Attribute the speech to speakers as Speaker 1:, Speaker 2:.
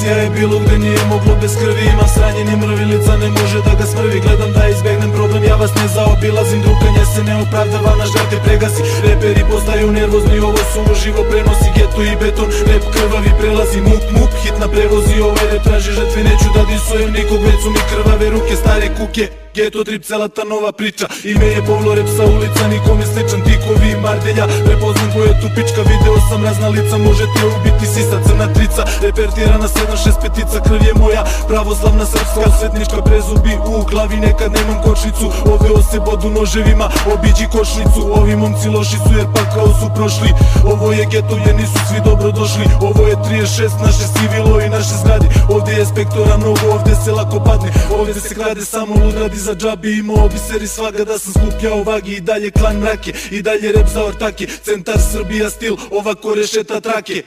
Speaker 1: Policija je bilo gde nije moglo bez krvi. Imam sranje ni mrvilica ne može da ga smrvi. Gledam da izbegnem problem, ja vas ne zaobilazim. Drukanje se ne opravdava, na žrtve pregasi. Reperi postaju nervozni, ovo su uživo prenosi. Geto i beton, rep krvavi prelazi. Mup, mup, hitna prevozi, ovaj rep traži žrtve. Neću da disujem nikog, već su mi krvave ruke, stare kuke. Geto trip, cela ta nova priča. Ime je Pavlo, rep sa ulica, nikom je sličan. Tikovi i Mardelja, prepoznam ko je tu pička. Video sam razna lica, možete ubiti sisa, crna trica. Repertirana 765, krv je moja, pravoslavna srpska, osvetnička, prezubi u glavi, nekad nemam kočnicu. Oveo se bodu noževima, obiđi košnicu. Ovi momci loši su jer pakao su prošli. Ovo je geto jer nisu svi dobro došli. Ovo je 36, naše sivilo i naše zgradi. Ovde je spektora mnogo, ovde se lako padne. Ovde se krade, samo lud radi za džabi. Imao bi seri svaga da sam skupljao vagi. I dalje klan mrake, i dalje rep za ortake. Centar Srbija stil, ovako rešeta trake.